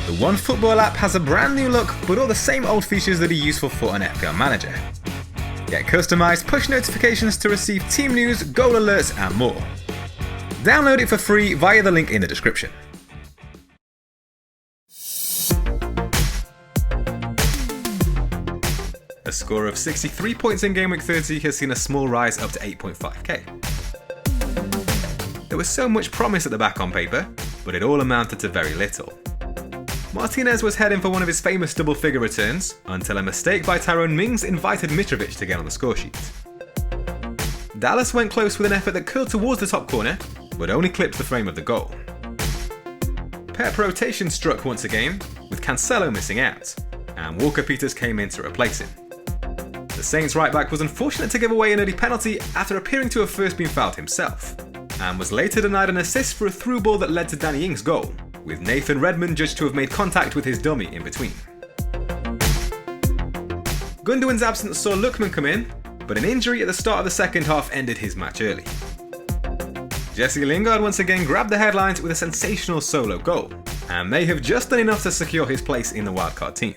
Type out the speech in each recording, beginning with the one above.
The OneFootball app has a brand new look, but all the same old features that are useful for an FPL manager. Get customized push notifications to receive team news, goal alerts, and more. Download it for free via the link in the description. A score of 63 points in Gameweek 30 has seen a small rise up to 8.5k. There was so much promise at the back on paper, but it all amounted to very little. Martinez was heading for one of his famous double-figure returns, until a mistake by Tyrone Mings invited Mitrovic to get on the scoresheet. Dallas went close with an effort that curled towards the top corner, but only clipped the frame of the goal. Pep rotation struck once again, with Cancelo missing out, and Walker-Peters came in to replace him. The Saints right-back was unfortunate to give away an early penalty after appearing to have first been fouled himself, and was later denied an assist for a through ball that led to Danny Ings' goal, with Nathan Redmond judged to have made contact with his dummy in between. Gundogan's absence saw Lookman come in, but an injury at the start of the second half ended his match early. Jesse Lingard once again grabbed the headlines with a sensational solo goal, and may have just done enough to secure his place in the wildcard team.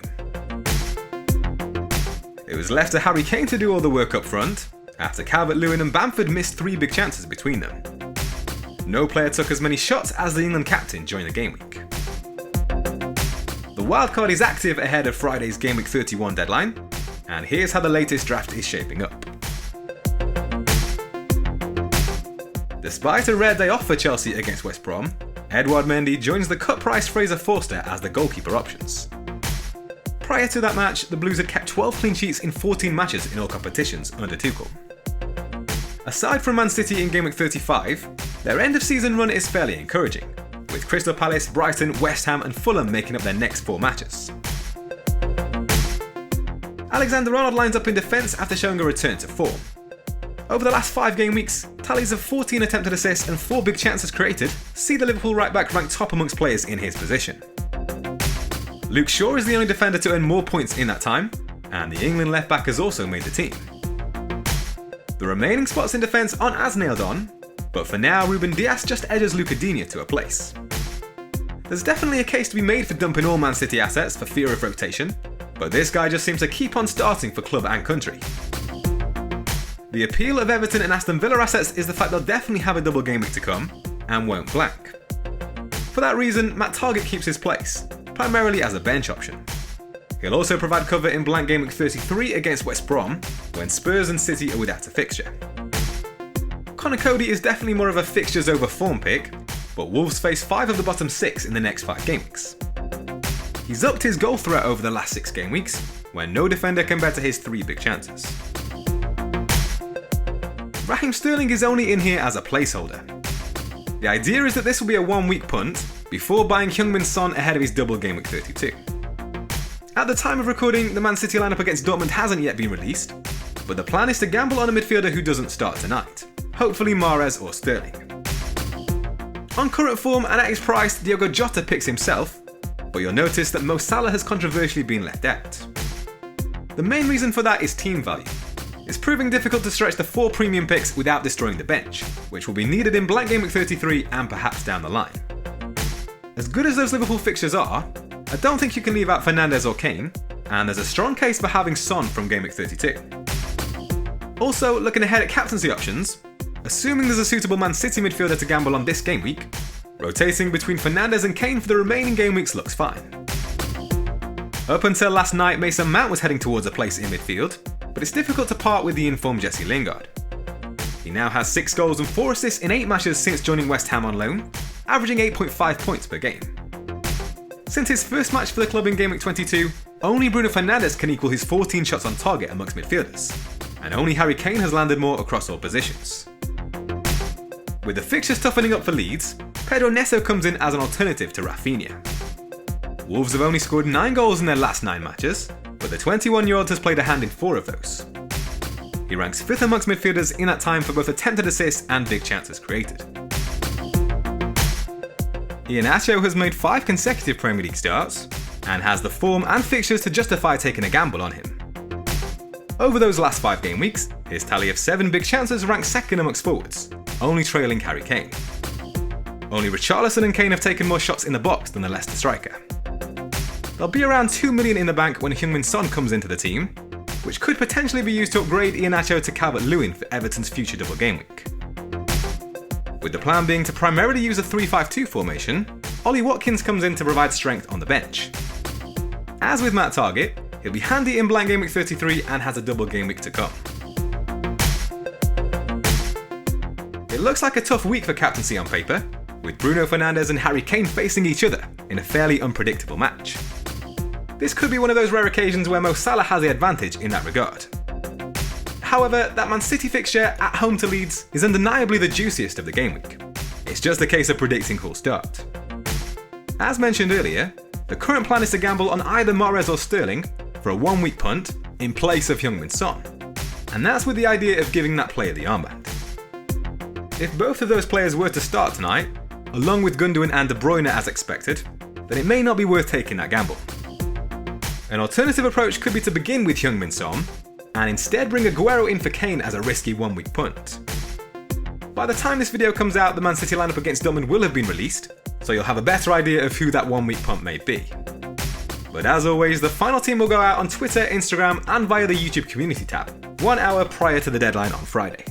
It was left to Harry Kane to do all the work up front, after Calvert-Lewin and Bamford missed 3 big chances between them. No player took as many shots as the England captain during the game week. The wildcard is active ahead of Friday's Gameweek 31 deadline, and here's how the latest draft is shaping up. Despite a rare day off for Chelsea against West Brom, Edouard Mendy joins the cut-priced Fraser Forster as the goalkeeper options. Prior to that match, the Blues had kept 12 clean sheets in 14 matches in all competitions under Tuchel. Aside from Man City in Gameweek 35, their end-of-season run is fairly encouraging, with Crystal Palace, Brighton, West Ham and Fulham making up their next 4 matches. Alexander-Arnold lines up in defence after showing a return to form. Over the last 5 game weeks, tallies of 14 attempted assists and 4 big chances created see the Liverpool right-back ranked top amongst players in his position. Luke Shaw is the only defender to earn more points in that time, and the England left-back has also made the team. The remaining spots in defence aren't as nailed on, but for now Ruben Dias just edges Luca Digne to a place. There's definitely a case to be made for dumping all Man City assets for fear of rotation, but this guy just seems to keep on starting for club and country. The appeal of Everton and Aston Villa assets is the fact they'll definitely have a double game week to come, and won't blank. For that reason, Matt Targett keeps his place, primarily as a bench option. He'll also provide cover in blank game week 33 against West Brom, when Spurs and City are without a fixture. Connor Cody is definitely more of a fixtures over form pick, but Wolves face 5 of the bottom 6 in the next 5 game weeks. He's upped his goal threat over the last 6 game weeks, when no defender can better his 3 big chances. Raheem Sterling is only in here as a placeholder. The idea is that this will be a 1-week punt, before buying Heung-min Son ahead of his double game week 32. At the time of recording, the Man City lineup against Dortmund hasn't yet been released, but the plan is to gamble on a midfielder who doesn't start tonight, hopefully Mahrez or Sterling. On current form and at his price, Diogo Jota picks himself, but you'll notice that Mo Salah has controversially been left out. The main reason for that is team value. It's proving difficult to stretch the 4 premium picks without destroying the bench, which will be needed in blank game week 33 and perhaps down the line. As good as those Liverpool fixtures are, I don't think you can leave out Fernandes or Kane, and there's a strong case for having Son from Game Week 32. Also, looking ahead at captaincy options, assuming there's a suitable Man City midfielder to gamble on this game week, rotating between Fernandes and Kane for the remaining game weeks looks fine. Up until last night, Mason Mount was heading towards a place in midfield, but it's difficult to part with the informed Jesse Lingard. He now has 6 goals and 4 assists in 8 matches since joining West Ham on loan, averaging 8.5 points per game. Since his first match for the club in Game Week 22, only Bruno Fernandes can equal his 14 shots on target amongst midfielders, and only Harry Kane has landed more across all positions. With the fixtures toughening up for Leeds, Pedro Neto comes in as an alternative to Rafinha. Wolves have only scored 9 goals in their last 9 matches, but the 21-year-old has played a hand in 4 of those. He ranks 5th amongst midfielders in that time for both attempted assists and big chances created. Iheanacho has made 5 consecutive Premier League starts, and has the form and fixtures to justify taking a gamble on him. Over those last 5 game weeks, his tally of 7 big chances ranks 2nd amongst forwards, only trailing Harry Kane. Only Richarlison and Kane have taken more shots in the box than the Leicester striker. there'll be around 2 million in the bank when Heung-min Son comes into the team, which could potentially be used to upgrade Iheanacho to Calvert-Lewin for Everton's future double game week. With the plan being to primarily use a 3-5-2 formation, Ollie Watkins comes in to provide strength on the bench. As with Matt Targett, he'll be handy in blank game week 33 and has a double game week to come. It looks like a tough week for captaincy on paper, with Bruno Fernandes and Harry Kane facing each other in a fairly unpredictable match. This could be one of those rare occasions where Mo Salah has the advantage in that regard. However, that Man City fixture at home to Leeds is undeniably the juiciest of the game week. It's just a case of predicting who'll start. As mentioned earlier, the current plan is to gamble on either Mahrez or Sterling for a 1-week punt in place of Heung-min Son, and that's with the idea of giving that player the armband. If both of those players were to start tonight, along with Gundogan and De Bruyne as expected, then it may not be worth taking that gamble. An alternative approach could be to begin with Heung-min Son, and instead bring Aguero in for Kane as a risky 1-week punt. By the time this video comes out, the Man City lineup against Dortmund will have been released, so you'll have a better idea of who that 1-week punt may be. But as always, the final team will go out on Twitter, Instagram, and via the YouTube community tab, 1 hour prior to the deadline on Friday.